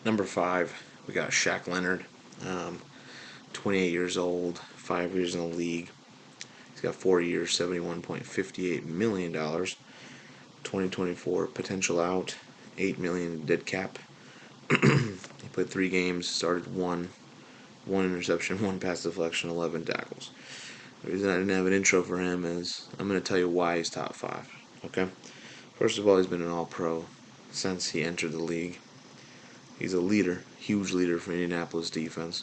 Number 5, we got Shaq Leonard, um, 28 years old, 5 years in the league. He's got 4 years, $71.58 million. 2024 potential out, 8 million dead cap. He played 3 games, started one interception, one pass deflection, 11 tackles. The reason I didn't have an intro for him is I'm going to tell you why he's top 5. Okay? First of all, he's been an All-Pro since he entered the league. He's a leader, huge leader for Indianapolis defense.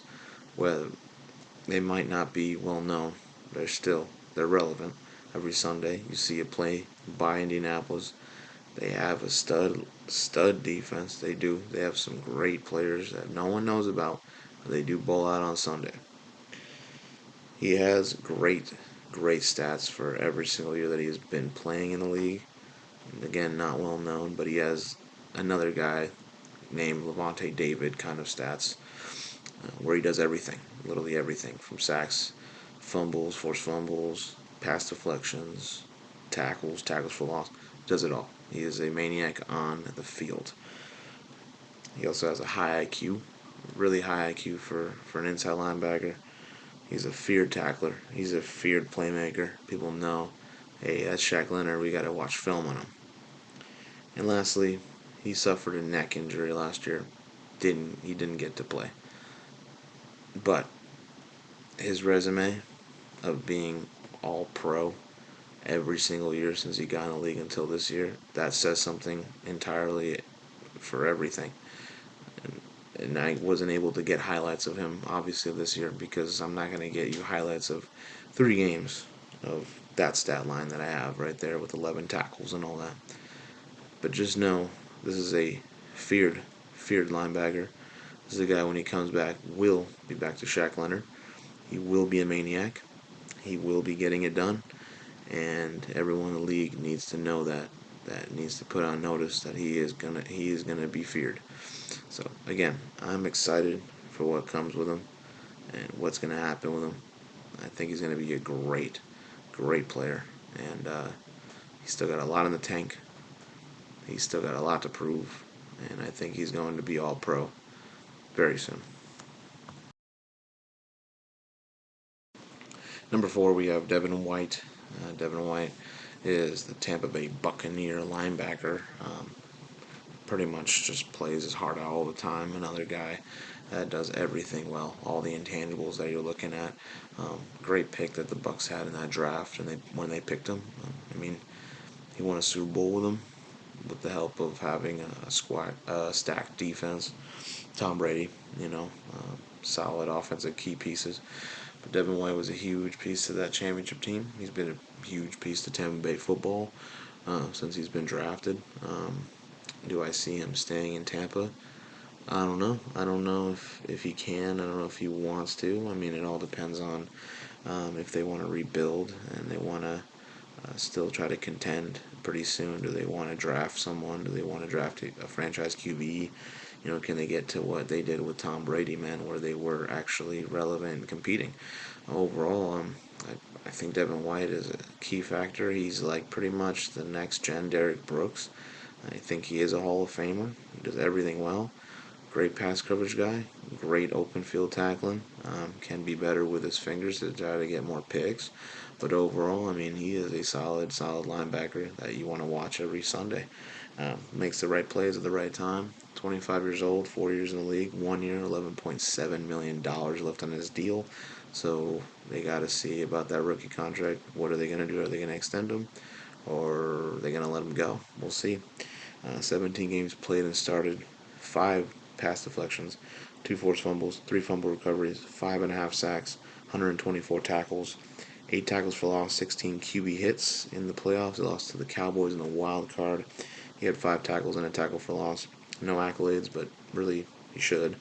Whether they might not be well known, they're relevant. Every Sunday you see a play by Indianapolis. They have a stud defense. They do. They have some great players that no one knows about. They do bowl out on Sunday. He has great stats for every single year that he has been playing in the league. And again, not well known, but he has another guy named Levante David kind of stats, where he does everything, literally everything, from sacks, fumbles, forced fumbles, pass deflections, tackles for loss. Does it all. He is a maniac on the field. He also has a high IQ, really high IQ for an inside linebacker. He's a feared tackler. He's a feared playmaker. People know, hey, that's Shaq Leonard. We got to watch film on him. And lastly, he suffered a neck injury last year. He didn't get to play. But his resume of being all pro every single year since he got in the league until this year, that says something entirely for everything. And I wasn't able to get highlights of him, obviously, this year because I'm not going to get you highlights of 3 games of that stat line that I have right there with 11 tackles and all that. But just know this is a feared linebacker. This is a guy when he comes back will be back to Shaq Leonard. He will be a maniac. He will be getting it done, and everyone in the league needs to know that. That needs to put on notice that he is gonna be feared. So again, I'm excited for what comes with him and what's gonna happen with him. I think he's gonna be a great player, and he's still got a lot in the tank. He's still got a lot to prove, and I think he's going to be all pro very soon. Number 4, we have Devin White. Devin White is the Tampa Bay Buccaneer linebacker. Pretty much just plays his heart out all the time. Another guy that does everything well. All the intangibles that you're looking at. Great pick that the Bucs had in that draft, and when they picked him, I mean, he won a Super Bowl with them with the help of having stacked defense. Tom Brady, solid offensive key pieces. But Devin White was a huge piece to that championship team. He's been a huge piece to Tampa Bay football since he's been drafted. Do I see him staying in Tampa? I don't know. I don't know if he can. I don't know if he wants to. I mean, it all depends on if they want to rebuild and they want to still try to contend pretty soon. Do they want to draft someone? Do they want to draft a franchise QB? Can they get to what they did with Tom Brady, man, where they were actually relevant and competing? Overall, I think Devin White is a key factor. He's like pretty much the next gen Derrick Brooks. I think he is a Hall of Famer. He does everything well. Great pass coverage guy. Great open field tackling. Can be better with his fingers to try to get more picks. But overall, I mean, he is a solid linebacker that you want to watch every Sunday. Makes the right plays at the right time. 25 years old, 4 years in the league, 1 year, $11.7 million left on his deal. So they got to see about that rookie contract. What are they going to do? Are they going to extend him? Or are they going to let him go? We'll see. 17 games played and started, 5 pass deflections, 2 forced fumbles, 3 fumble recoveries, 5.5 sacks, 124 tackles, 8 tackles for loss, 16 QB hits in the playoffs. He lost to the Cowboys in the wild card. He had 5 tackles and a tackle for loss. No accolades, but really he should.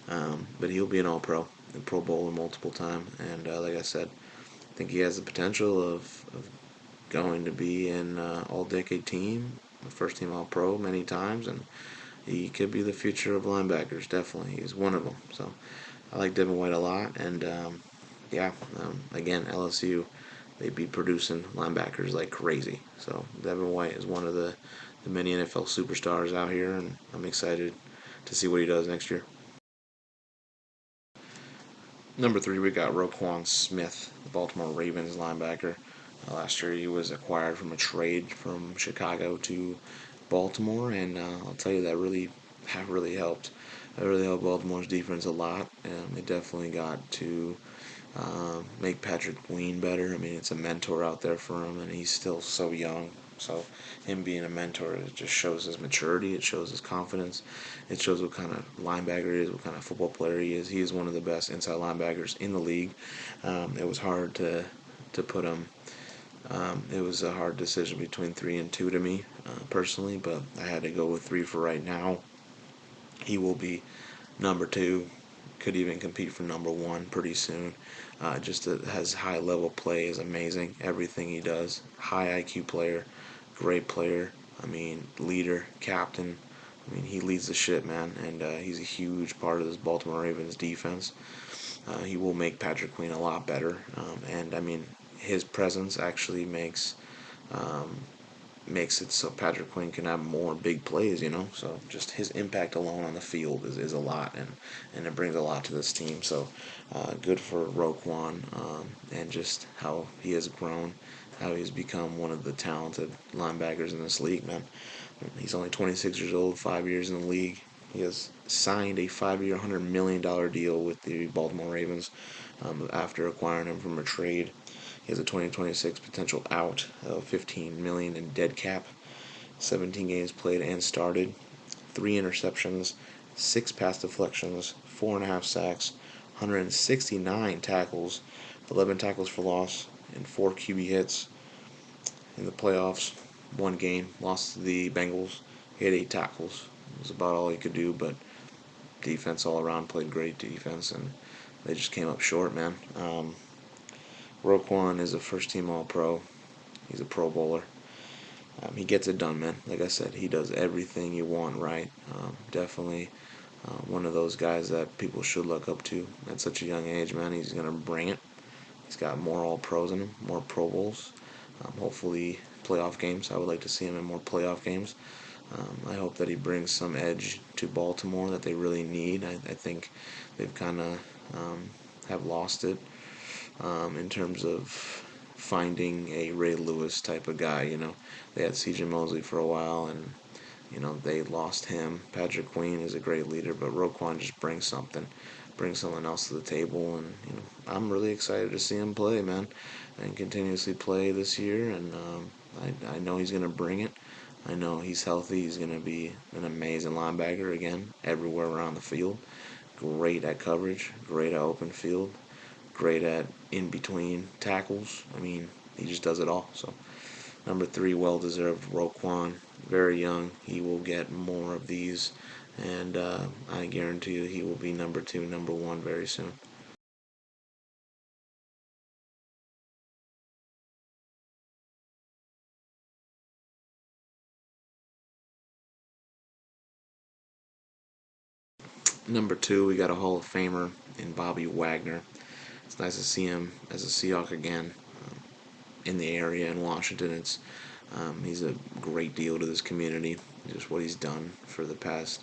But he'll be an All-Pro, a Pro Bowler multiple times. And like I said, I think he has the potential of going to be an all-decade team, a first-team All-Pro many times, and he could be the future of linebackers. Definitely, he's one of them. So I like Devin White a lot, and again, LSU, they be producing linebackers like crazy. So Devin White is one of the many NFL superstars out here, and I'm excited to see what he does next year. Number 3, we got Roquan Smith, the Baltimore Ravens linebacker. Last year, he was acquired from a trade from Chicago to Baltimore, and I'll tell you that really helped. That really helped Baltimore's defense a lot. They definitely got to make Patrick Queen better. I mean, it's a mentor out there for him, and he's still so young. So, him being a mentor, it just shows his maturity. It shows his confidence. It shows what kind of linebacker he is, what kind of football player he is. He is one of the best inside linebackers in the league. It was hard to put him. It was a hard decision between 3 and 2 to me personally, but I had to go with 3 for right now. He will be number 2, could even compete for number 1 pretty soon. Just has high level play, is amazing. Everything he does, high IQ player, great player. I mean, leader, captain. I mean, he leads the shit, man, and he's a huge part of this Baltimore Ravens defense. He will make Patrick Queen a lot better, and I mean, his presence actually makes it so Patrick Quinn can have more big plays, you know. So just his impact alone on the field is a lot, and it brings a lot to this team. So good for Roquan, and just how he has grown, how he's become one of the talented linebackers in this league, man. He's only 26 years old, 5 years in the league. He has signed a 5-year, $100 million deal with the Baltimore Ravens after acquiring him from a trade. He has a 2026 potential out of 15 million in dead cap. 17 games played and started, 3 interceptions, 6 pass deflections, 4.5 sacks, 169 tackles, 11 tackles for loss, and 4 QB hits in the playoffs. 1 game, lost to the Bengals. He had 8 tackles. It was about all he could do, but defense all around, played great defense, and they just came up short, man. Roquan is a first-team All-Pro. He's a Pro Bowler. He gets it done, man. Like I said, he does everything you want right. Definitely one of those guys that people should look up to at such a young age, man. He's going to bring it. He's got more All-Pros in him, more Pro Bowls. Hopefully, playoff games. I would like to see him in more playoff games. I hope that he brings some edge to Baltimore that they really need. I think they've kind of have lost it in terms of finding a Ray Lewis type of guy. You know, they had C.J. Mosley for a while, and they lost him. Patrick Queen is a great leader, but Roquan just brings something else to the table, and I'm really excited to see him play, man, and continuously play this year. And I know he's gonna bring it. I know he's healthy. He's gonna be an amazing linebacker again, everywhere around the field. Great at coverage, great at open field, great at in between tackles. I mean, he just does it all. So, number 3, well deserved, Roquan. Very young. He will get more of these, and I guarantee you he will be number 2, number 1 very soon. Number 2, we got a Hall of Famer in Bobby Wagner. It's nice to see him as a Seahawk again in the area in Washington. He's a great deal to this community. Just what he's done for the past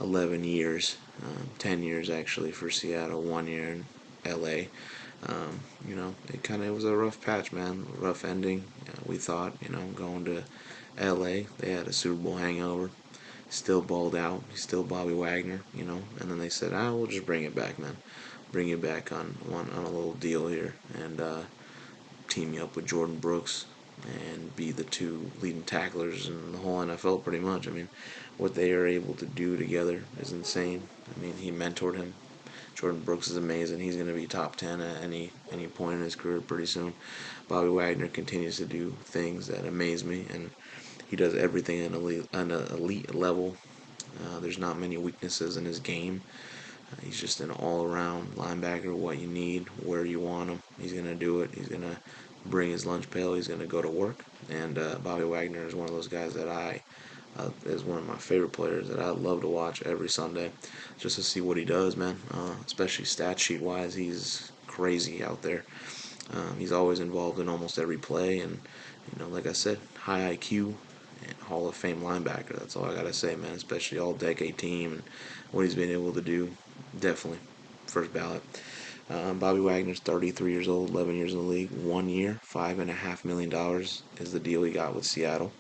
11 years, 10 years actually for Seattle, 1 year in LA. It was a rough patch, man, rough ending. We thought, going to LA, they had a Super Bowl hangover. Still balled out. He's still Bobby Wagner, and then they said, we'll just bring it back, man. Bring you back on a little deal here, and team you up with Jordan Brooks and be the 2 leading tacklers in the whole NFL pretty much. I mean, what they are able to do together is insane. I mean, he mentored him. Jordan Brooks is amazing. He's going to be top 10 at any point in his career pretty soon. Bobby Wagner continues to do things that amaze me, and he does everything at an elite level. There's not many weaknesses in his game. He's just an all-around linebacker. What you need, where you want him, he's gonna do it. He's gonna bring his lunch pail. He's gonna go to work. And Bobby Wagner is one of those guys that is one of my favorite players that I love to watch every Sunday, just to see what he does, man. Especially stat sheet wise, he's crazy out there. He's always involved in almost every play, and like I said, high IQ, and Hall of Fame linebacker. That's all I gotta say, man. Especially all-decade team and what he's been able to do. Definitely first ballot. Bobby Wagner's 33 years old, 11 years in the league, 1 year, $5.5 million is the deal he got with Seattle.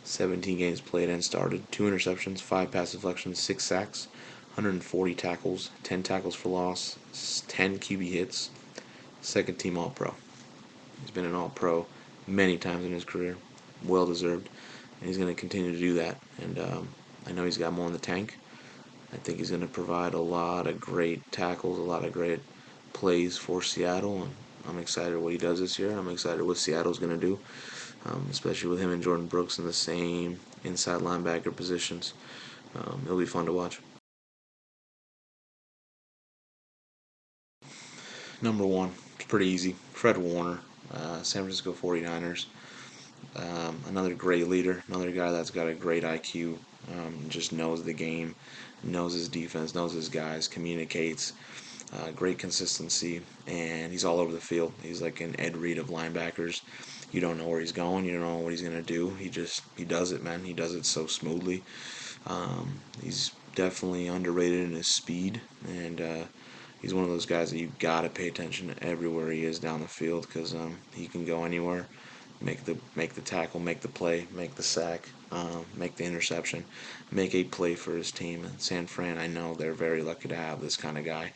17 games played and started, 2 interceptions, 5 pass deflections, 6 sacks, 140 tackles, 10 tackles for loss, 10 QB hits, second team All Pro. He's been an All Pro many times in his career, well deserved, and he's going to continue to do that. And I know he's got more in the tank. I think he's going to provide a lot of great tackles, a lot of great plays for Seattle, and I'm excited what he does this year. I'm excited what Seattle's going to do, especially with him and Jordan Brooks in the same inside linebacker positions. It'll be fun to watch. Number one, it's pretty easy. Fred Warner, San Francisco 49ers. Another great leader, another guy that's got a great IQ, just knows the game, knows his defense, knows his guys, communicates, great consistency, and he's all over the field. He's like an Ed Reed of linebackers. You don't know where he's going, you don't know what he's gonna do. He does it, man. He does it so smoothly. He's definitely underrated in his speed, and he's one of those guys that you gotta pay attention to everywhere he is down the field because he can go anywhere, make the tackle, make the play, make the sack, make the interception, make a play for his team. And San Fran, I know they're very lucky to have this kind of guy.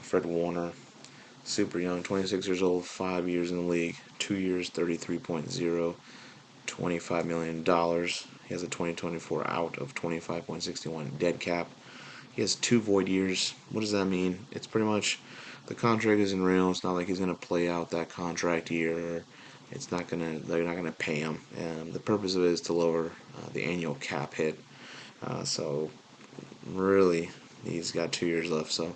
Fred Warner, super young, 26 years old, 5 years in the league, 2 years, 33.0, $25 million. He has a 2024 out of 25.61 dead cap. He has 2 void years. What does that mean? It's pretty much the contract isn't real. It's not like he's gonna play out that contract year. Or it's not gonna. They're not gonna pay him. And the purpose of it is to lower the annual cap hit. So really, he's got 2 years left. So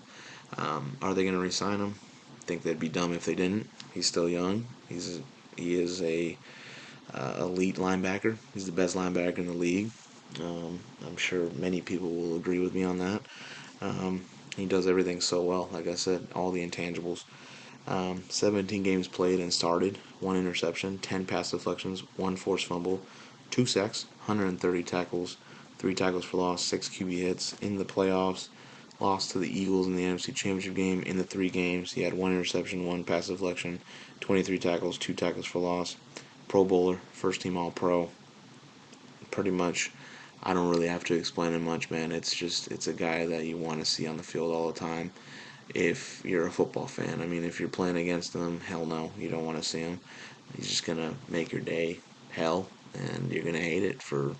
are they gonna re-sign him? I think they'd be dumb if they didn't. He's still young. He is a elite linebacker. He's the best linebacker in the league. I'm sure many people will agree with me on that. Um, he does everything so well. Like I said, all the intangibles. 17 games played and started, 1 interception, 10 pass deflections, 1 forced fumble, 2 sacks, 130 tackles, 3 tackles for loss, 6 QB hits in the playoffs. Lost to the Eagles in the NFC Championship game. In the 3 games, he had 1 interception, 1 pass deflection, 23 tackles, 2 tackles for loss. Pro Bowler, first team All Pro. Pretty much, I don't really have to explain it much, man. It's a guy that you want to see on the field all the time. If you're a football fan, I mean, if you're playing against him, hell no, you don't want to see him. He's just gonna make your day hell, and you're gonna hate it for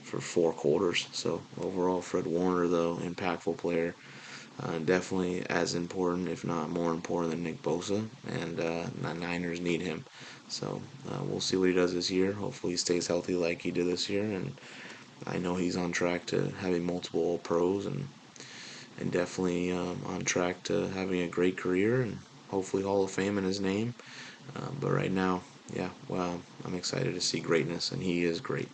4 quarters. So overall, Fred Warner, though, impactful player, definitely as important, if not more important, than Nick Bosa, and the Niners need him. So we'll see what he does this year. Hopefully, he stays healthy like he did this year, and I know he's on track to having multiple All Pros and definitely on track to having a great career and hopefully Hall of Fame in his name. But right now, yeah, well, I'm excited to see greatness, and he is great.